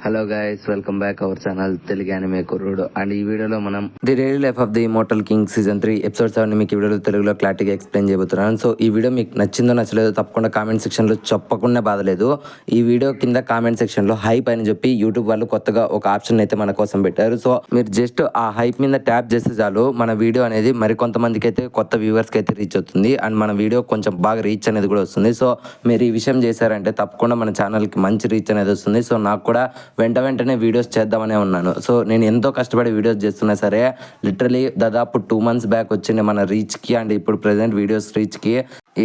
Hello guys, welcome back our channel Telugu anime కుర్రోడు. And ఈ వీడియోలో మనం the real life of the immortal king season 3 episode 7 మీకు ఈ వీడియోలో తెలుగులో క్లారిటీగా ఎక్స్ప్లెయిన్ చేయబోతున్నాను. సో ఈ వీడియో మీకు నచ్చిందో నచ్చలేదో తప్పకుండా కామెంట్ సెక్షన్లో చెప్పకుండా బాధలేదు. ఈ వీడియో కింద కామెంట్ సెక్షన్లో హైప్ అని చెప్పి యూట్యూబ్ వాళ్ళు కొత్తగా ఒక ఆప్షన్ అయితే మన కోసం పెట్టారు. సో మీరు జస్ట్ ఆ హైప్ మీద ట్యాప్ చేస్తే చాలు మన వీడియో అనేది మరికొంతమందికి అయితే కొత్త వ్యూవర్స్కి అయితే రీచ్ అవుతుంది. అండ్ మన వీడియో కొంచెం బాగా రీచ్ అనేది కూడా వస్తుంది. సో మీరు ఈ విషయం చేశారంటే తప్పకుండా మన ఛానల్కి మంచి రీచ్ అనేది వస్తుంది. సో నాకు కూడా వెంటనే వీడియోస్ చేద్దామనే ఉన్నాను. సో నేను ఎంతో కష్టపడి వీడియోస్ చేస్తున్నా సరే లిటరలీ దాదాపు 2 months బ్యాక్ వచ్చింది మన రీచ్కి అండ్ ఇప్పుడు ప్రెసెంట్ వీడియోస్ రీచ్కి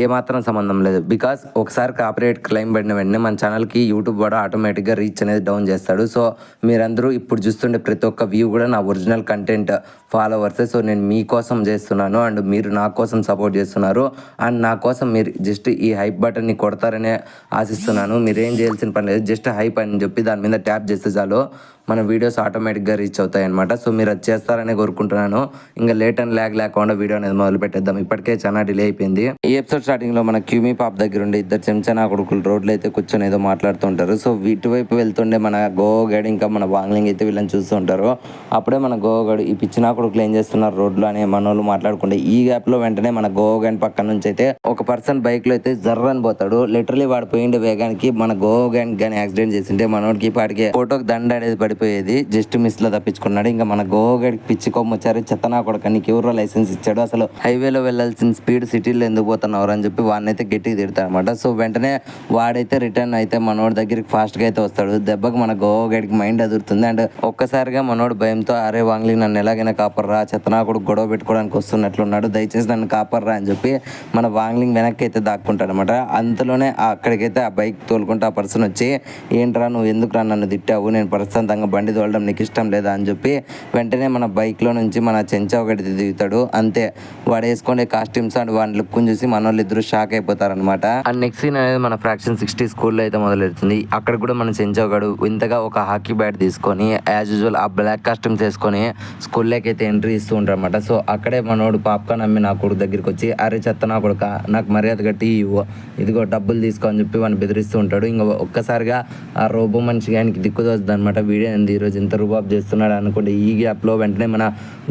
ఏమాత్రం సంబంధం లేదు. బికాస్ ఒకసారి కాపీరైట్ క్లెయిమ్ పడిన వెంటనే మన ఛానల్కి యూట్యూబ్ కూడా ఆటోమేటిక్గా రీచ్ అనేది డౌన్ చేస్తాడు. సో మీరందరూ ఇప్పుడు చూస్తుండే ప్రతి ఒక్క వ్యూ కూడా నా ఒరిజినల్ కంటెంట్ ఫాలోవర్సే. సో నేను మీకోసం చేస్తున్నాను అండ్ మీరు నా కోసం సపోర్ట్ చేస్తున్నారు అండ్ నా కోసం మీరు జస్ట్ ఈ హైప్ బటన్ని కొడతారనే ఆశిస్తున్నాను. మీరేం చేయాల్సిన పని లేదు, జస్ట్ హైప్ అని చెప్పి దాని మీద ట్యాప్ చేస్తే చాలు మన వీడియోస్ ఆటోమేటిక్గా రీచ్ అవుతాయి అనమాట. సో మీరు అది చేస్తారనే కోరుకుంటున్నాను. ఇంకా లేట్ అండ్ ల్యాగ్ లేకుండా వీడియో అనేది మొదలు పెట్టేద్దాం. ఇప్పటికే చాలా డిలే అయిపోయింది. ఈ ఎపిసోడ్ స్టార్టింగ్లో మన క్యూమీ పాప్ దగ్గర ఉండే ఇద్దరు చెంచనా కొడుకులు రోడ్లు అయితే కూర్చొని ఏదో మాట్లాడుతుంటారు. సో ఇటువైపు వెళ్తుండే మన గోగడ్ ఇంకా మన వాంగ్లింగ్ అయితే వీళ్ళని చూస్తూ ఉంటారు. అప్పుడే మన గోగడ్ ఈ పిచ్చినా కొడుకులు ఏం చేస్తున్నారు రోడ్లు అని మన వాళ్ళు మాట్లాడుకుంటే ఈ గ్యాప్లో వెంటనే మన గోగడ్ పక్కన నుంచి అయితే ఒక పర్సన్ బైక్లో అయితే జర్రని పోతాడు. లిటరలీ వాడు పోయిండే వేగానికి మన గోగడ్ కానీ యాక్సిడెంట్ చేసింటే మనోడికి పాటికి ఫోటోకి దండ అనేది పడిపోయేది. జస్ట్ మిస్ లో తప్పించుకున్నాడు. ఇంకా మన గోగడికి పిచ్చి కొమ్మొచ్చారు. చెత్తనా కొడుకు నీకు ఎవరో లైసెన్స్ ఇచ్చాడు, అసలు హైవేలో వెళ్ళాల్సిన స్పీడ్ సిటీలో ఎందుకు పోతున్నారు అని చెప్పి వాడిని అయితే గట్టిగా తిడతాడు అనమాట. సో వెంటనే వాడైతే రిటర్న్ అయితే మనోడి దగ్గరికి ఫాస్ట్ గా అయితే వస్తాడు. దెబ్బకి మన గోగడికి మైండ్ అదురుతుంది అండ్ ఒక్కసారిగా మనోడు భయంతో అరే వాంగ్లీ నన్ను ఎలాగైనా కాపర్రా, చెత్తనా కొడుకు గొడవ పెట్టుకోవడానికి వస్తున్నట్లున్నాడు, దయచేసి నన్ను కాపర్రా అని చెప్పి మన వాంగ్లింగ్ వెనక్కి అయితే దాక్కుంటాడు అనమాట. అంతలోనే అక్కడికైతే ఆ బైక్ తోలుకుంటే ఆ పర్సన్ వచ్చి ఏంట్రా నువ్వు ఎందుకు రా నన్ను తిట్టావు, నేను ప్రశాంతంగా బండి తోలడం నీకు ఇష్టం లేదా అని చెప్పి వెంటనే మన బైక్లో నుంచి మన చెంచా ఒకటి దిగుతాడు. అంతే వాడు వేసుకునే కాస్ట్యూమ్స్ అండ్ వాడి లుక్ చూసి మన వాళ్ళు ఇద్దరు షాక్ అయిపోతారనమాట. అండ్ నెక్స్ట్ సీన్ అనేది మన ఫ్రాక్షన్ 60 స్కూల్లో అయితే మొదలెడుతుంది. అక్కడ కూడా మన చెంచోగాడు ఇంతగా ఒక హాకీ బ్యాట్ తీసుకొని యాజ్ యూజువల్ ఆ బ్లాక్ కాస్ట్యూమ్స్ వేసుకొని స్కూల్లోకి అయితే ఎంట్రీ ఇస్తూ ఉంటారు అనమాట. సో అక్కడే మనోడు పాప్కార్న్ అమ్మి నా కొడుకు దగ్గరికి వచ్చి అరే చెత్త నా కొడుక నాకు మర్యాద కట్టి ఇవ్వు, ఇదిగో డబ్బులు తీసుకో అని చెప్పి వాడిని బెదిరిస్తూ ఉంటాడు. ఇంకా ఒక్కసారిగా ఆ రోబో మనిషికి ఆయనకి దిక్కుదోస్తుంది అనమాట. వీడియో ఈరోజు ఇంత రుబాబ్ చేస్తున్నాడు అనుకుంటే ఈ గ్యాప్లో వెంటనే మన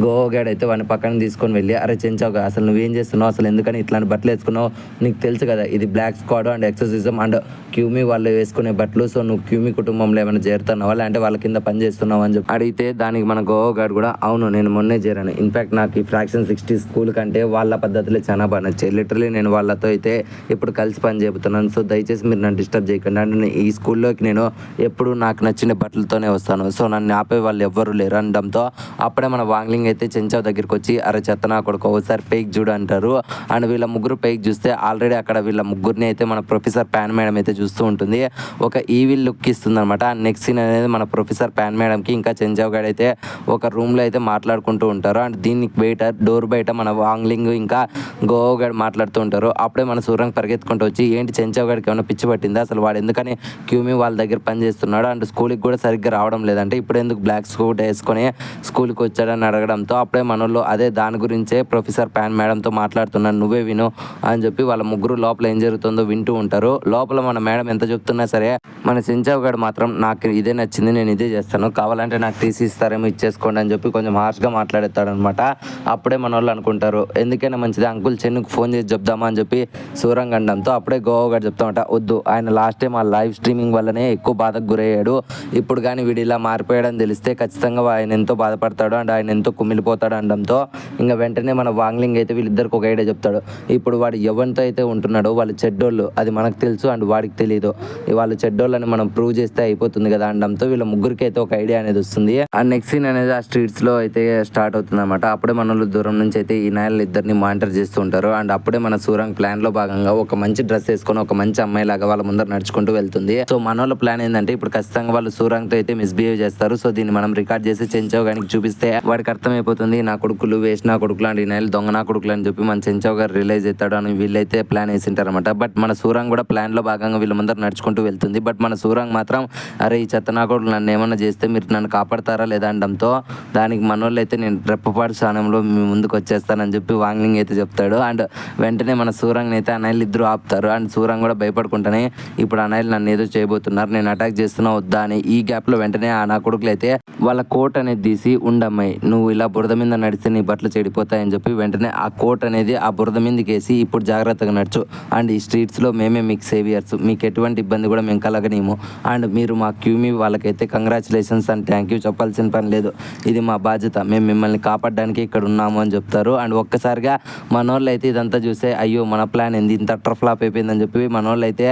గోగాడ్ అయితే వాడిని పక్కన తీసుకొని వెళ్ళి అరే చెంచావుగా అసలు నువ్వేం చేస్తున్నావు, అసలు ఎందుకని ఇట్లాంటి బట్టలు వేసుకున్నావు, నీకు తెలుసు కదా ఇది black squad and exorcism and క్యూమీ వాళ్ళు వేసుకునే బట్టలు, సో నువ్వు క్యూమీ కుటుంబంలో ఏమైనా చేరుతున్నావా లేదంటే వాళ్ళ కింద పని చేస్తున్నావు అని చెప్పి అడిగితే దానికి మన గోగాడ్ కూడా అవును నేను మొన్నే చేరాను, ఇన్ఫాక్ట్ నాకు ఈ ఫ్రాక్షన్ 60 స్కూల్ కంటే వాళ్ళ పద్ధతులే చాలా బాగా నచ్చాయి, లిటరలీ నేను వాళ్ళతో అయితే ఇప్పుడు కలిసి పని చేపుతున్నాను, సో దయచేసి మీరు నన్ను డిస్టర్బ్ చేయకండి అండ్ ఈ స్కూల్లోకి నేను ఎప్పుడు నాకు నచ్చిన బట్టలతోనే వస్తాను, సో నన్ను ఆపే వాళ్ళు ఎవ్వరు లేరు అనడంతో అప్పుడే మన వాంగ్లింగ్ అయితే చెంచావ్ దగ్గరికి వచ్చి అరే చెత్తనా కొడుకు ఒకసారి పైకి చూడు అంటారు. అండ్ వీళ్ళ ముగ్గురు పైకి చూస్తే ఆల్రెడీ అక్కడ వీళ్ళ ముగ్గురిని అయితే మన ప్రొఫెసర్ ప్యాన్ మేడం అయితే చూస్తూ ఉంటుంది. ఒక ఈవిల్ లుక్ ఇస్తుంది అనమాట. నెక్స్ట్ సీన్ అనేది మన ప్రొఫెసర్ ప్యాన్ మేడంకి ఇంకా చెంచావ్ గడ్ అయితే ఒక రూమ్లో అయితే మాట్లాడుకుంటూ ఉంటారు. అండ్ దీనికి బయట డోర్ బయట మన వాంగ్లింగ్ ఇంకా గోగడ్ మాట్లాడుతూ ఉంటారు. అప్పుడే మన సూరంగ్ పరిగెత్తుకుంటూ వచ్చి ఏంటి చెంచావ్ గడికి ఏమైనా పిచ్చి పట్టిందా, అసలు వాడు ఎందుకని క్యూమీ వాళ్ళ దగ్గర పని చేస్తున్నాడు అండ్ స్కూల్కి కూడా సరిగ్గా రావడం లేదంటే ఇప్పుడు ఎందుకు బ్లాక్ సూట్ వేసుకొని స్కూల్కి వచ్చాడని అడగడంతో అప్పుడే మనోళ్ళు అదే దాని గురించే ప్రొఫెసర్ ప్యాన్ మేడంతో మాట్లాడుతున్నాను నువ్వే విను అని చెప్పి వాళ్ళ ముగ్గురు లోపల ఏం జరుగుతుందో వింటూ ఉంటారు. లోపల మన మేడం ఎంత చెప్తున్నా సరే మన చెంచావ్ గడ్ మాత్రం నాకు ఇదే నచ్చింది నేను ఇదే చేస్తాను, కావాలంటే నాకు తీసి ఇస్తారేమో ఇచ్చేసుకోండి అని చెప్పి కొంచెం హార్ష్గా మాట్లాడేస్తాడు అనమాట. అప్పుడే మన వాళ్ళు అనుకుంటారు ఎందుకైనా మంచిది అంకుల్ చెన్నుకు ఫోన్ చేసి చెప్దామా అని చెప్పి సూరంగ్ అనడంతో అప్పుడే గోగడ్ చెప్తామంట వద్దు, ఆయన లాస్ట్ టైం ఆ లైవ్ స్ట్రీమింగ్ వల్లనే ఎక్కువ బాధకు గురయ్యాడు, ఇప్పుడు కానీ వీడు ఇలా మారిపోయాడని తెలిస్తే ఖచ్చితంగా ఆయన ఎంతో బాధపడతాడు అండ్ ఆయన ఎంతో కుమిలిపోతాడు అనడంతో ఇంకా వెంటనే మన వాంగ్లింగ్ అయితే వీళ్ళిద్దరికి ఒక ఐడియా చెప్తాడు. ఇప్పుడు వాడు ఎవరితో అయితే ఉంటున్నాడో వాళ్ళు చెడ్డోళ్ళు అది మనకు తెలుసు అండ్ వాడికి తెలియదు, వాళ్ళు చెడ్డోళ్ళని మనం ప్రూవ్ చేస్తే అయిపోతుంది కదా అనడంతో వీళ్ళ ముగ్గురికి అయితే ఒక ఐడియా అనేది వస్తుంది. అండ్ నెక్స్ట్ సీన్ అనేది ఆ స్ట్రీట్స్ లో అయితే స్టార్ట్ అవుతుంది అనమాట. అప్పుడే మన దూరం నుంచి అయితే ఈ నాయలు ఇద్దరిని మానిటర్ చేస్తూ ఉంటారు. అండ్ అప్పుడే మన సూరంగ్ ప్లాన్ లో భాగంగా ఒక మంచి డ్రెస్ వేసుకొని ఒక మంచి అమ్మాయి లాగా వాళ్ళ ముందర నడుచుకుంటూ వెళ్తుంది. సో మన వాళ్ళ ప్లాన్ ఏంటంటే ఇప్పుడు ఖచ్చితంగా వాళ్ళు సూరంగ్ తో అయితే మిస్బిహేవ్ మిస్బిహేవ్ చేస్తారు. సో దీన్ని మనం రికార్డ్ చేసి చెంచావ్ గారికి చూపిస్తే వాడికి అర్థమైపోతుంది నా కొడుకులు వేస్ట్ నా కొడుకులు అండ్ నైల్ దొంగ నా కొడుకులు అని చెప్పి మన చెంచావ్ గారు రిలైజ్ అవుతాడు అని వీళ్ళైతే ప్లాన్ వేసింటారు అనమాట. బట్ మన సూరంగ్ కూడా ప్లాన్ లో భాగంగా వీళ్ళ ముందర నడుచుకుంటూ వెళ్తుంది. బట్ మన సూరంగ్ మాత్రం అరే ఈ చెత్త నా కొడుకులు నన్ను ఏమన్నా చేస్తే మీరు నన్ను కాపాడతారా లేదా అనడంతో దానికి మనోళ్ళు అయితే నేను రెప్పపాటు స్థానంలో మీ ముందుకు వచ్చేస్తానని చెప్పి వాంగ్లింగ్ అయితే చెప్తాడు. అండ్ వెంటనే మన సూరంగ్ అయితే అన్నయ్యలు ఇద్దరు ఆపుతారు. అండ్ సూరంగ్ కూడా భయపడుకుంటానే ఇప్పుడు అన్నయ్యలు నన్ను ఏదో చేయబోతున్నారు నేను అటాక్ చేస్తున్నా వద్దా అని. ఈ గ్యాప్ లో వెంటనే ఆ నా కొడుకులు అయితే వాళ్ళ కోట్ అనేది తీసి ఉండమ్మాయి నువ్వు ఇలా బురద మీద నడిస్తే నీ బట్టలు చెడిపోతాయని చెప్పి వెంటనే ఆ కోట్ అనేది ఆ బురద మీదకి వేసి ఇప్పుడు జాగ్రత్తగా నడుచు అండ్ ఈ స్ట్రీట్స్లో మేమే మీకు సేవియర్స్ మీకు ఎటువంటి ఇబ్బంది కూడా మేము కలగనేము అండ్ మీరు మా క్యూమీ వాళ్ళకైతే కంగ్రాచులేషన్స్ అండ్ థ్యాంక్ యూ చెప్పాల్సిన పని లేదు ఇది మా బాధ్యత మేము మిమ్మల్ని కాపాడడానికి ఇక్కడ ఉన్నాము అని చెప్తారు. అండ్ ఒక్కసారిగా మనోళ్ళు అయితే ఇదంతా చూసే అయ్యో మన ప్లాన్ ఏంది ఇంత ఫ్లాప్ అయిపోయిందని చెప్పి మనోళ్ళు అయితే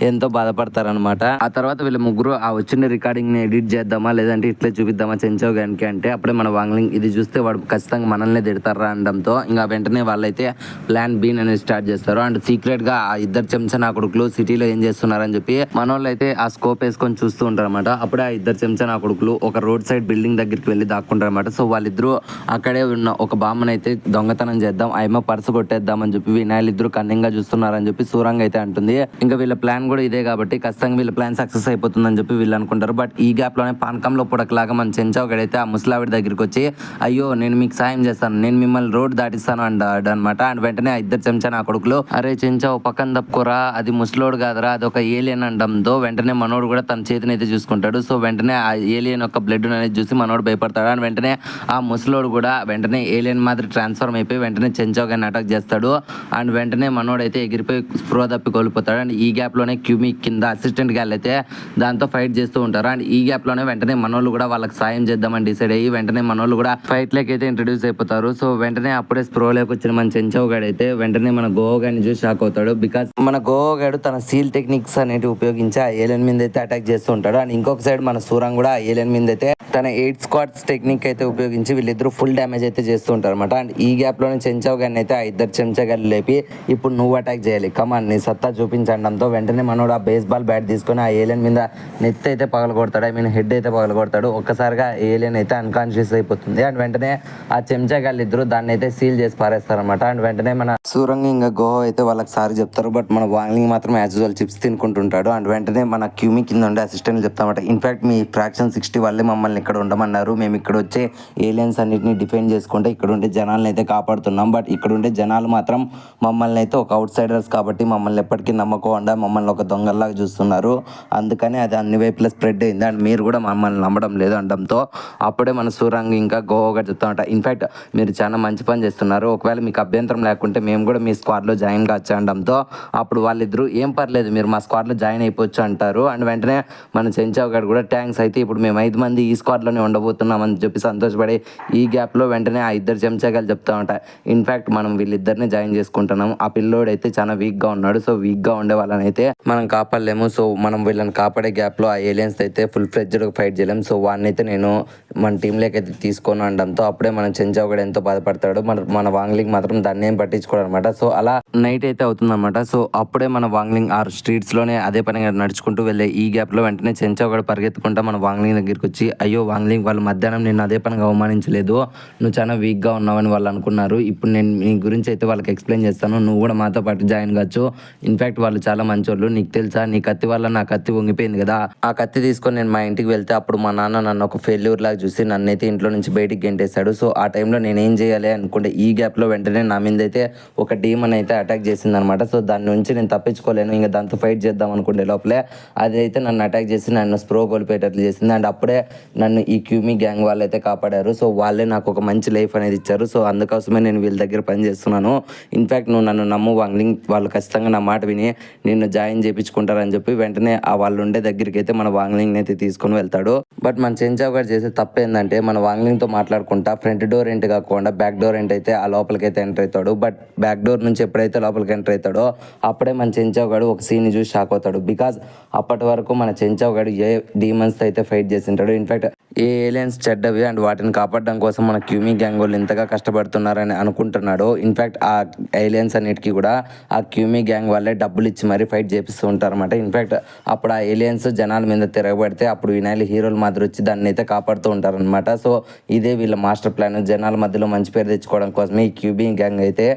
ఎంతో బాధపడతారనమాట. ఆ తర్వాత వీళ్ళ ముగ్గురు ఆ వచ్చిన రికార్డింగ్ని ఎడిట్ చేద్దామా లేదంటే ఇట్లా చూపిద్దామా చెంచావ్ గానికి అంటే అప్పుడే మన వాంగ్లింగ్ ఇది చూస్తే వాడు ఖచ్చితంగా మనల్ని తిడతారా అనడంతో ఇంకా వెంటనే వాళ్ళైతే ప్లాన్ బి అనేది స్టార్ట్ చేస్తారు. అండ్ సీక్రెట్ గా ఆ ఇద్దరు చెంచా నా కొడుకులు సిటీలో ఏం చేస్తున్నారని చెప్పి మనోళ్ళు అయితే ఆ స్కోప్ వేసుకొని చూస్తూ ఉంటారు అనమాట. అప్పుడే ఆ ఇద్దరు చెంచా నా కొడుకులు ఒక రోడ్ సైడ్ బిల్డింగ్ దగ్గరికి వెళ్ళి దాక్కుంటారు అనమాట. సో వాళ్ళిద్దరూ అక్కడే ఉన్న ఒక బామ్మను అయితే దొంగతనం చేద్దాం ఆయమ్మ పర్సు కొట్టేద్దామని చెప్పి వీళ్ళిద్దరు కన్నింగ్ గా చూస్తున్నారని చెప్పి సూరంగ్ అయితే అంటుంది. ఇంకా వీళ్ళ ప్లాన్ కూడా ఇదే కాబట్టి ఖచ్చితంగా వీళ్ళ ప్లాన్ సక్సెస్ అయిపోతుందని చెప్పి వీళ్ళు అనుకుంటారు. బట్ ఈ గ్యాప్ లోనే పానకంలో పుడకలాగా మన చెంచావ్ గడైతే ఆ ముసలావిడ దగ్గరికి వచ్చి అయ్యో నేను మీకు సాయం చేస్తాను నేను మిమ్మల్ని రోడ్ దాటిస్తాను అంటాడు అనమాట. అండ్ వెంటనే ఆ ఇద్దరు చెంచా నా కొడుకులు అరే చెంచావు పక్కన తప్పుకోరా అది ముసలోడు కాదరా అది ఒక ఏలియన్ అనడంతో వెంటనే మనోడు కూడా తన చేతిని అయితే చూసుకుంటాడు. సో వెంటనే ఆ ఏలియన్ యొక్క బ్లడ్ అనేది చూసి మనోడు భయపడతాడు. అండ్ వెంటనే ఆ ముసలోడు కూడా వెంటనే ఏలియన్ మాదిరి ట్రాన్స్ఫర్మ్ అయిపోయి వెంటనే చెంచావ్ గారిని అటాక్ చేస్తాడు. అండ్ వెంటనే మనోడు అయితే ఎగిరిపోయి స్ప్రో తప్పి కోల్పోతాడు. అండ్ ఈ గ్యాప్ లోనే క్యూమీ కింద అసిస్టెంట్ గాళ్ళు అయితే దాంతో ఫైట్ చేస్తూ ఉంటారు. అండ్ ఈ గ్యాప్ లోనే వెంటనే మనోళ్ళు కూడా వాళ్ళకి సాయం చేద్దామని డిసైడ్ అయ్యి వెంటనే మనోళ్ళు కూడా ఫైట్ లెక్క అయితే ఇంట్రడ్యూస్ అయిపోతారు. సో వెంటనే అప్పుడే స్ప్రోలోకి వచ్చిన మన చెంచావ్ గాడు అయితే వెంటనే మన గోవా గాడిని చూసి షాక్ అవుతాడు. బికాస్ మన గోవా గాడు తన సీల్ టెక్నిక్స్ అనేవి ఉపయోగించి ఆ ఏలియన్ మీద అయితే అటాక్ చేస్తూ ఉంటాడు. అండ్ ఇంకొక సైడ్ మన సూరంగ్ కూడా ఆ ఏలియన్ మీద అయితే తన 8 స్క్వాడ్స్ టెక్నిక్ అయితే ఉపయోగించి వీళ్ళిద్దరు ఫుల్ డ్యామేజ్ అయితే చేస్తూ ఉంటారు అనమాట. అండ్ ఈ గ్యాప్ లోనే చెంచావ్ గారిని అయితే ఆ ఇద్దరు చెంచా గారు లేపి ఇప్పుడు నువ్వు అటాక్ చేయాలి కమాన్ నీ సత్తా చూపించడంతో వెంటనే మనోడు ఆ బేస్బాల్ బ్యాట్ తీసుకొని ఆ ఏలియన్ మీద నెత్తి అయితే పగల కొడతాడు. ఐ మీన్ హెడ్ అయితే పగల కొడతాడు. ఒక్కసారిగా ఏలియన్ అయితే అన్కాన్షియస్ అయిపోతుంది. అండ్ వెంటనే ఆ చెంచా గాళ్ళు ఇద్దరు దాన్ని అయితే సీల్ చేసి పారేస్తారనమాట. అండ్ వెంటనే మన సూరంగ్ ఇంకా గోహో అయితే వాళ్ళకి సారీ చెప్తారు. బట్ మన వాంగ్లింగ్ మాత్రం యాజ్ యూజువల్ చిప్స్ తినుకుంటుంటాడు. అండ్ వెంటనే మన క్యూమీ కింద ఉండే అసిస్టెంట్ చెప్తామట ఇన్ఫాక్ట్ మీ ఫ్రాక్షన్ 60 వాళ్ళే మమ్మల్ని ఇక్కడ ఉండమన్నారు మేము ఇక్కడ వచ్చే ఏలియన్స్ అన్నిటిని డిఫెండ్ చేసుకుంటే ఇక్కడ ఉండే జనాలను అయితే కాపాడుతున్నాం. బట్ ఇక్కడ ఉండే జనాలు మాత్రం మమ్మల్ని అయితే ఒక అవుట్ సైడర్స్ కాబట్టి మమ్మల్ని ఎప్పటికీ నమ్మకుండా మమ్మల్ని ఒక దొంగల్లాగా చూస్తున్నారు అందుకని అది అన్ని వైపులా స్ప్రెడ్ అయింది అండ్ మీరు కూడా మమ్మల్ని నమ్మడం లేదు అనడంతో అప్పుడే మన సూరంగ్ ఇంకా గోవాగా చెప్తామట ఇన్ఫాక్ట్ మీరు చాలా మంచి పని చేస్తున్నారు ఒకవేళ మీకు అభ్యంతరం లేకుంటే మేము కూడా మీ స్క్వాడ్లో జాయిన్ కావచ్చు అనడంతో అప్పుడు వాళ్ళిద్దరూ ఏం పర్లేదు మీరు మా స్క్వాడ్లో జాయిన్ అయిపోవచ్చు అంటారు. అండ్ వెంటనే మన చెంచావ్ గారు కూడా థ్యాంక్స్ అయితే ఇప్పుడు మేము 5 మంది ఈ స్క్వాడ్లోనే ఉండబోతున్నామని చెప్పి సంతోషపడి ఈ గ్యాప్లో వెంటనే ఆ ఇద్దరు చెంచాగాలు చెప్తామంట ఇన్ఫాక్ట్ మనం వీళ్ళిద్దరిని జాయిన్ చేసుకుంటున్నాము ఆ పిల్లోడు అయితే చాలా వీక్గా ఉన్నాడు సో వీక్గా ఉండే వాళ్ళని అయితే మనం కాపాడలేము సో మనం వీళ్ళని కాపాడే గ్యాప్లో ఆ ఏలియన్స్ అయితే ఫుల్ ఫ్లెడ్జ్డ్గా ఫైట్ చేయలేము సో వాడిని అయితే నేను మన టీంలోకి అయితే తీసుకొని అనడంతో అప్పుడే మన చెంచావ్ కూడా ఎంతో బాధపడతాడు మన వాంగ్లింగ్ మాత్రం దాన్ని ఏం పట్టించుకోడు అనమాట. సో అలా నైట్ అయితే అవుతుందన్నమాట. సో అప్పుడే మన వాంగ్లింగ్ ఆ స్ట్రీట్స్లోనే అదే పనిగా నడుచుకుంటూ వెళ్ళే ఈ గ్యాప్లో వెంటనే చెంచావ్ కూడా పరిగెత్తుకుంటా మన వాంగ్లింగ్ దగ్గరికి వచ్చి అయ్యో వాంగ్లింగ్ వాళ్ళు మధ్యాహ్నం నేను అదే పనిగా అవమానించలేదు నువ్వు చాలా వీక్గా ఉన్నావని వాళ్ళు అనుకున్నారు ఇప్పుడు నేను నీ గురించి అయితే వాళ్ళకి ఎక్స్ప్లెయిన్ చేస్తాను నువ్వు కూడా మాతో పాటు జాయిన్ కావచ్చు ఇన్ఫాక్ట్ వాళ్ళు చాలా మంచోళ్ళు నీకు తెలుసా నీ కత్తి వల్ల నా కత్తి వంగిపోయింది కదా ఆ కత్తి తీసుకొని నేను మా ఇంటికి వెళ్తే అప్పుడు మా నాన్న నన్ను ఒక ఫెయిల్యూర్ లాగా చూసి నన్నైతే ఇంట్లో నుంచి బయటికి గెంటేశాడు సో ఆ టైంలో నేనేం చేయాలి అనుకుంటే ఈ గ్యాప్లో వెంటనే నా మీద అయితే ఒక డీమన్ అయితే అటాక్ చేసింది అనమాట సో దాని నుంచి నేను తప్పించుకోలేను ఇంకా దాంతో ఫైట్ చేద్దాం అనుకుంటే లోపలే అదైతే నన్ను అటాక్ చేసి నన్ను స్ప్రో కోల్పోయేటట్లు చేసింది అండ్ అప్పుడే నన్ను ఈ క్యూమీ గ్యాంగ్ వాళ్ళు అయితే కాపాడారు సో వాళ్ళే నాకు ఒక మంచి లైఫ్ అనేది ఇచ్చారు సో అందుకోసమే నేను వీళ్ళ దగ్గర పని చేస్తున్నాను ఇన్ఫాక్ట్ నువ్వు నన్ను నమ్ము వాంగ్లింగ్ వాళ్ళు ఖచ్చితంగా నా మాట విని నిన్ను జాయిన్ చేయించుకుంటారని చెప్పి వెంటనే ఆ వాళ్ళు ఉండే దగ్గరికి అయితే మన వాంగ్లింగ్ అయితే తీసుకొని వెళ్తాడు. బట్ మన చెంచావ్ గారు చేసే తప్పు ఏంటంటే మన వాంగ్లింగ్తో మాట్లాడుకుంటా ఫ్రంట్ డోర్ ఎంట్ కాకుండా బ్యాక్ డోర్ ఎంట్ అయితే ఆ లోపలికి అయితే ఎంటర్ అవుతాడు బట్ బ్యాక్ డోర్ నుంచి ఎప్పుడైతే లోపలికి ఎంటర్ అవుతాడో అప్పుడే మన చెంచావ్ గారు ఒక సీన్ చూసి షాక్ అవుతాడు బికాజ్ అప్పటి వరకు మన చెంచావ్ గారు ఏ డీమన్స్ అయితే ఫైట్ చేసింటాడు ఇన్ఫాక్ట్ ఏ ఏలియన్స్ చెడ్డవి అండ్ వాటిని కాపాడడం కోసం మన క్యూమీ గ్యాంగ్ వాళ్ళు ఇంతగా కష్టపడుతున్నారని అనుకుంటున్నాడు. ఇన్ఫ్యాక్ట్ ఆ ఏలియన్స్ అన్నిటికీ కూడా ఆ క్యూమీ గ్యాంగ్ వాళ్ళే డబ్బులు ఇచ్చి మరీ ఫైట్ చేపిస్తూ ఉంటారు అనమాట. ఇన్ఫ్యాక్ట్ అప్పుడు ఆ ఏలియన్స్ జనాల మీద తిరగబడితే అప్పుడు వినాలి హీరోల మాదిరి వచ్చి దాన్ని అయితే కాపాడుతూ ఉంటారనమాట. సో ఇదే వీళ్ళ మాస్టర్ ప్లాన్. జనాల మధ్యలో మంచి పేరు తెచ్చుకోవడం కోసమే ఈ క్యూమీ గ్యాంగ్ అయితే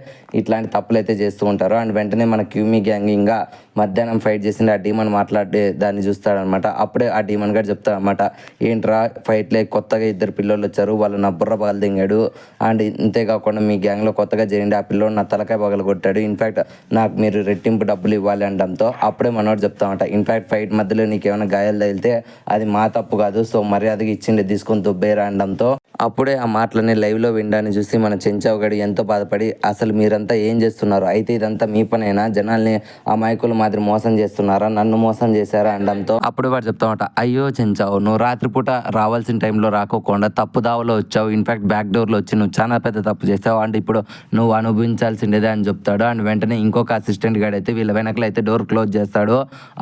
ఇట్లాంటి తప్పులు అయితే చేస్తూ ఉంటారు. అండ్ వెంటనే మన క్యూమీ గ్యాంగ్ ఇంకా మధ్యాహ్నం ఫైట్ చేసింది ఆ డీమన్ మాట్లాడే దాన్ని చూస్తాడనమాట. అప్పుడే ఆ డీమన్ గారు చెప్తాడనమాట, ఏంట్రా ఫైట్లే కొత్తగా ఇద్దరు పిల్లోళ్ళు వచ్చారు, వాళ్ళు నా బుర్ర పగలదింగాడు. అండ్ ఇంతేకాకుండా మీ గ్యాంగ్లో కొత్తగా చేయండి, ఆ పిల్లోడు నా తలకాయ పగలు కొట్టాడు. ఇన్ఫ్యాక్ట్ నాకు మీరు రెట్టింపు డబ్బులు ఇవ్వాలి అనడంతో అప్పుడే మనోడు చెప్తామంట, ఇన్ఫ్యాక్ట్ ఫైట్ మధ్యలో నీకు ఏమైనా గాయాలు తగిలితే అది మా తప్పు కాదు, సో మర్యాదగా ఇచ్చిండే తీసుకొని దుబ్బేరా అనడంతో అప్పుడే ఆ మాటలని లైవ్లో వినడాన్ని చూసి మన చెంచావు గడి ఎంతో బాధపడి, అసలు మీరంతా ఏం చేస్తున్నారు, అయితే ఇదంతా మీ పనైనా, జనాల్ని అమాయకుల మాదిరి మోసం చేస్తున్నారా, నన్ను మోసం చేశారా అనడంతో అప్పుడు వాడు చెప్తామట, అయ్యో చెంచావు, నువ్వు రాత్రిపూట రావాల్సిన టైంలో రాకోకుండా తప్పు దావలో వచ్చావు, ఇన్ఫ్యాక్ట్ బ్యాక్ డోర్లో వచ్చి నువ్వు చాలా పెద్ద తప్పు చేసావు అండ్ ఇప్పుడు నువ్వు అనుభవించాల్సిందేదే అని చెప్తాడు. అండ్ వెంటనే ఇంకొక అసిస్టెంట్ గార్డ్ అయితే వీళ్ళ వెనకలు అయితే డోర్ క్లోజ్ చేస్తాడు.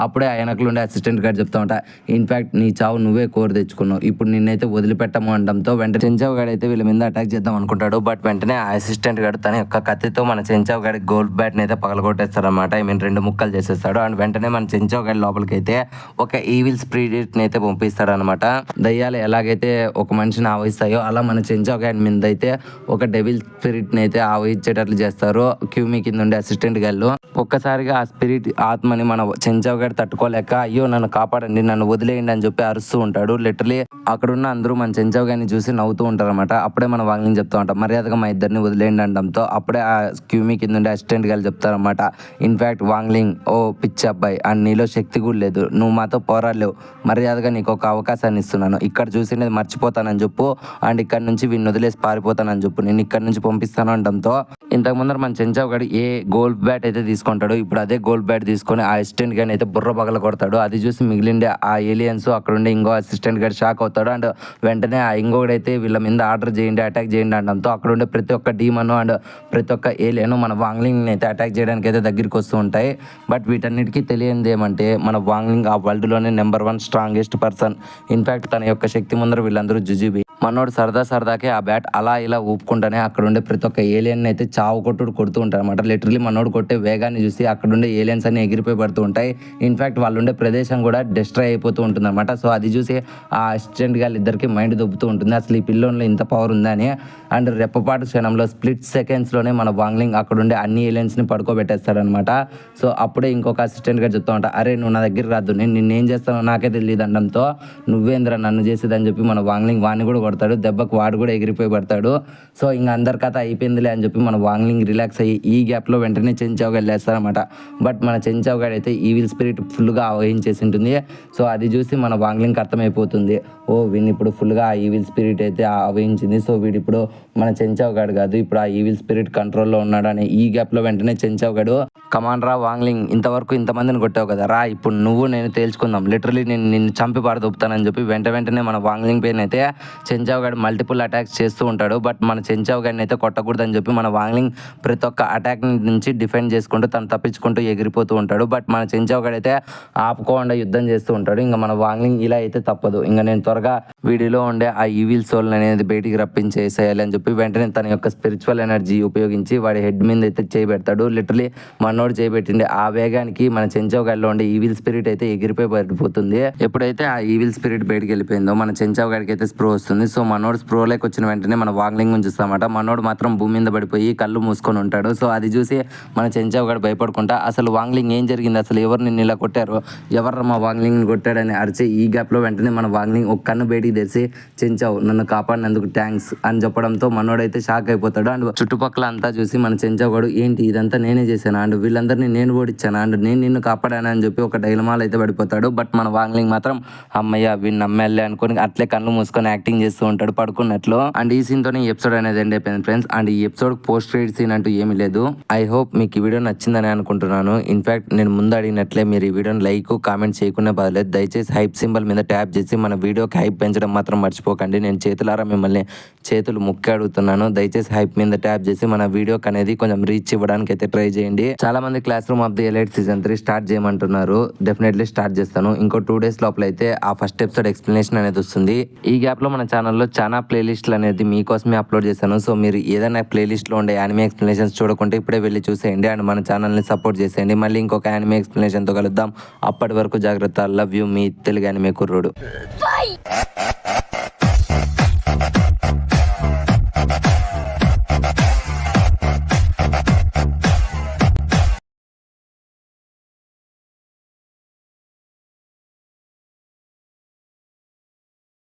అప్పుడే ఆ వెనకలు ఉండే అసిస్టెంట్ గార్డ్ చెప్తామట, ఇన్ఫ్యాక్ట్ నీ చావు నువ్వే కోరి తెచ్చుకున్నావు, ఇప్పుడు నిన్నైతే వదిలిపెట్టము అనడంతో వెంటనే చెంచావు గాడు అయితే వీళ్ళ మీద అటాక్ చేద్దాం అనుకుంటాడు. బట్ వెంటనే ఆ అసిస్టెంట్ గాడు తన యొక్క కత్తితో మన చెంచావు గాడి గోల్డ్ బ్యాట్ని అయితే పగలగొట్టేస్తాడు అనమాట. ఐ మీన్ 2 ముక్కలు చేసేస్తాడు. అండ్ వెంటనే మన చెంచావు గాడి లోపలికి అయితే ఒక ఈవిల్ స్పిరిట్ని అయితే పంపిస్తాడు అనమాట. దయ్యాలు ఎలాగైతే ఒక మనిషిని ఆవహిస్తాయో అలా మన చెంచావు గాడి మీద అయితే ఒక డెవిల్ స్పిరిట్ని అయితే ఆవహించేటట్లు చేస్తారు క్యూమీ కింద ఉండే అసిస్టెంట్ గాళ్ళు. ఒక్కసారిగా ఆ స్పిరిట్ ఆత్మని మన చెంచావు గాడి తట్టుకోలేక, అయ్యో నన్ను కాపాడండి, నన్ను వదిలేయండి అని చెప్పి అరుస్తూ ఉంటాడు. లిటరలీ అక్కడున్న అందరూ మన చెంచావు గారిని చూసి నవ్వుతూ ఉంటారు అనమాట. అప్పుడే మన వాంగ్లింగ్ చెప్తా ఉంటాం, మర్యాదగా మా ఇద్దరిని వదిలేయండి అనడంతో అప్పుడే ఆ క్యూమీ కింద ఉండే అసిస్టెంట్ గారు చెప్తారనమాట, ఇన్ఫ్యాక్ట్ వాంగ్లింగ్ ఓ పిచ్చి అబ్బాయి అండ్ నీలో శక్తి కూడా లేదు, నువ్వు మాతో పోరాడలేవు, మర్యాదగా నీకు ఒక అవకాశాన్ని ఇస్తున్నాను, ఇక్కడ చూసినది మర్చిపోతానని చెప్పు అండ్ ఇక్కడ నుంచి వీడిని వదిలేసి పారిపోతానని చెప్పు, నేను ఇక్కడ నుంచి పంపిస్తాను అనడంతో ఇంతకు ముందర మన చెంచావు గారు ఏ గోల్డ్ బ్యాట్ అయితే తీసుకుంటాడో ఇప్పుడు అదే గోల్డ్ బ్యాట్ తీసుకొని ఆ అసిస్టెంట్ గారిని అయితే బుర్ర పగల కొడతాడు. అది చూసి మిగిలిండే ఆ ఏలియన్స్ అక్కడ ఉండే ఇంకో అసిస్టెంట్ గారు షాక్ అవుతాడు. అండ్ వెంటనే ఆ ఇంకొకడైతే వీళ్ళ మీద ఆర్డర్ చేయండి, అటాక్ చేయండి అనడంతో అక్కడ ఉండే ప్రతి ఒక్క డీమన్ అండ్ ప్రతి ఒక్క ఏలియన్ మన వాంగ్లింగ్ అయితే అటాక్ చేయడానికి అయితే దగ్గరికి వస్తూ ఉంటాయి. బట్ వీటన్నిటికీ తెలియనిది ఏమంటే మన వాంగ్లింగ్ ఆ వరల్డ్లోనే నెంబర్ 1 స్ట్రాంగెస్ట్ పర్సన్. ఇన్ఫ్యాక్ట్ తన యొక్క శక్తి ముందర వీళ్ళందరూ జుజుబి. మనోడు సరదాకే ఆ బ్యాట్ అలా ఇలా ఊపుకుంటానే అక్కడ ఉండే ప్రతి ఒక్క ఏలియన్ అయితే చావు కొడుతూ ఉంటారు అనమాట. లిటరలీ మనోడు కొట్టే వేగాన్ని చూసి అక్కడ ఉండే ఏలియన్స్ అన్ని ఎగిరిపోయి పడుతూ ఉంటాయి. ఇన్ఫ్యాక్ట్ వాళ్ళు ఉండే ప్రదేశం కూడా డిస్ట్రాయ్ అయిపోతూ ఉంటుంది అనమాట. సో అది చూసి ఆ అసిస్టెంట్ గారు ఇద్దరికి మైండ్ దొబ్బుతూ ఉంటుంది, అసలు ఈ పిల్లోన్లో ఇంత పవర్ ఉందని. అండ్ రెప్పపాటు క్షణంలో స్ప్లిట్ సెకండ్స్లోనే మన వాంగ్లింగ్ అక్కడ ఉండే అన్ని ఏలియన్స్ని పడుకోబెట్టేస్తాడనమాట. సో అప్పుడే ఇంకొక అసిస్టెంట్ గారు చెప్తా ఉంటా, అరే నువ్వు నా దగ్గర రాదు, నేను నిన్నేం చేస్తానో నాకే తెలియదు అనడంతో నువ్వేంద్ర నన్ను చేసేదని చెప్పి మన వాంగ్లింగ్ వాడిని కూడా కొడతాడు. దెబ్బకు వాడు కూడా ఎగిరిపోయి పడతాడు. సో ఇంకా అందరి కథ అయిపోయిందిలే అని చెప్పి మన వాంగ్లింగ్ రిలాక్స్ అయ్యి ఈ గ్యాప్లో వెంటనే చెంచావు గారు లేస్తారనమాట. బట్ మన చెంచావు గారు అయితే ఈవిల్ స్పిరిట్ ఫుల్గా ఆవహించేసి ఉంటుంది. సో అది చూసి మన వాంగ్లింగ్కి అర్థమైపోతుంది, ఓ వీడిని ఇప్పుడు ఫుల్గా ఆ ఈవిల్ స్పిరిట్ అయితే ఆవహించింది, సో వీడిప్పుడు మన చెంచావు గాడు కాదు, ఇప్పుడు ఆ ఈవిల్ స్పిరిట్ కంట్రోల్లో ఉన్నాడు అని. ఈ గ్యాప్లో వెంటనే చెంచావు గాడు, కమాన్ రా వాంగ్లింగ్, ఇంతవరకు ఇంతమందిని కొట్టావు కదా రా, ఇప్పుడు నువ్వు నేను తేల్చుకుందాం, లిటరలీ నేను నిన్ను చంపి పారదొప్పుతానని చెప్పి వెంటనే మన వాంగ్లింగ్ పైన అయితే చెంచావు గాడు మల్టిపుల్ అటాక్స్ చేస్తూ ఉంటాడు. బట్ మన చెంచావు గాడిని అయితే కొట్టకూడదని చెప్పి మన వాంగ్లింగ్ ప్రతి ఒక్క అటాక్ నుంచి డిఫెండ్ చేసుకుంటూ తను తప్పించుకుంటూ ఎగిరిపోతూ ఉంటాడు. బట్ మన చెంచావు గాడు అయితే ఆపుకోకుండా యుద్ధం చేస్తూ ఉంటాడు. ఇంకా మన వాంగ్లింగ్ ఇలా అయితే తప్పదు, ఇంకా నేను త్వరగా వీడిలో ఉండే ఆ ఈవిల్ సోల్ అనేది బయటికి రప్పించేసేయాలి అని చెప్పి వెంటనే తన యొక్క స్పిరిచువల్ ఎనర్జీ ఉపయోగించి వాడి హెడ్ మీద అయితే చేయబెడతాడు. లిటరలీ మనోడు చేయబెట్టిండే ఆ వేగానికి మన చెంచావు గాడిలో ఉండే ఈవిల్ స్పిరిట్ అయితే ఎగిరిపోయి పడిపోతుంది. ఎప్పుడైతే ఆ ఈవిల్ స్పిరిట్ బయటికి వెళ్ళిపోయిందో మన చెంచావు గాడికి అయితే స్ప్రో వస్తుంది. సో మనోడు స్ప్రోలోకి వచ్చిన వెంటనే మన వాంగ్లింగ్ చూస్తామట. మనోడు మాత్రం భూమి మీద పడిపోయి కళ్ళు మూసుకొని ఉంటాడు. సో అది చూసి మన చెంచావు గాడు భయపడుకుంటా, అసలు వాంగ్లింగ్ ఏం జరిగింది, అసలు ఎవరు నిన్ను ఇలా కొట్టారు, ఎవరు మా వాంగ్లింగ్ కొట్టాడని అరిచి ఈ గ్యాప్లో వెంటనే మన వాంగ్లింగ్ ఒక కన్ను బయటికి తెరిచి, చెంచావు నన్ను కాపాడినందుకు థ్యాంక్స్ అని చెప్పడంతో మనోడైతే షాక్ అయిపోతాడు. అండ్ చుట్టుపక్కల అంతా చూసి మన చెంచావు గాడు, ఏంటి ఇదంతా నేనే చేశాను అండ్ వీళ్ళందరినీ నేను ఓడించాను అండ్ నేను నిన్ను కాపాడాను అని చెప్పి ఒక డైలమాలు అయితే పడిపోతాడు. బట్ మన వాంగ్లింగ్ మాత్రం అమ్మయ్య వీడిని నమ్మేళ్ళే అనుకొని అట్లే కళ్ళు మూసుకొని యాక్టింగ్ చేసి చేస్తూ ఉంటాడు పడుకున్నట్లు. అండ్ ఈ సీన్ తోనే ఈ ఎపిసోడ్ అనేది ఎండ్ అయిపోయింది ఫ్రెండ్స్. అండ్ ఈ ఎపిసోడ్ పోస్ట్ క్రెడిట్ సీన్ అంటూ ఏమీ లేదు. ఐ హోప్ మీకు ఈ వీడియో నచ్చిందని అనుకుంటున్నాను. ఇన్ఫాక్ట్ నేను ముందు అడిగినట్లే మీరు ఈ వీడియోని లైక్ కామెంట్ చేయకుండా బాధలేదు. దయచేసి హైప్ సింబల్ మీద ట్యాప్ చేసి మన వీడియోకి హైప్ పెంచడం మాత్రం మర్చిపోకండి. నేను చేతులారా మిమ్మల్ని చేతులు ముక్కి అడుగుతున్నాను. దయచేసి హైప్ మీద ట్యాప్ చేసి మన వీడియోకి అనేది కొంచెం రీచ్ ఇవ్వడానికి అయితే ట్రై చేయండి. చాలా మంది class room of the elite season 3 start చేయమంటున్నారు. డెఫినెట్లీ స్టార్ట్ చేస్తాను. ఇంకో 2 days లోపల అయితే ఆ ఫస్ట్ ఎపిసోడ్ ఎక్స్ప్లెనేషన్ అనేది వస్తుంది. ఈ గ్యాప్ లో మన ఛానల్లో చాలా ప్లేలిస్ట్లు అనేది మీకోసమే అప్లోడ్ చేశాను. సో మీరు ఏదైనా ప్లేలిస్ట్ లో ఉండే యానిమే ఎక్స్ప్లెనేషన్స్ చూడకుంటే ఇప్పుడే వెళ్ళి చూసేయండి అండ్ మన ఛానల్ ని సపోర్ట్ చేసేయండి. మళ్ళీ ఇంకొక యానిమే ఎక్స్ప్లెనేషన్ తో కలుద్దాం. అప్పటి వరకు జాగ్రత్త. Love you, me Telugu anime కుర్రోడు.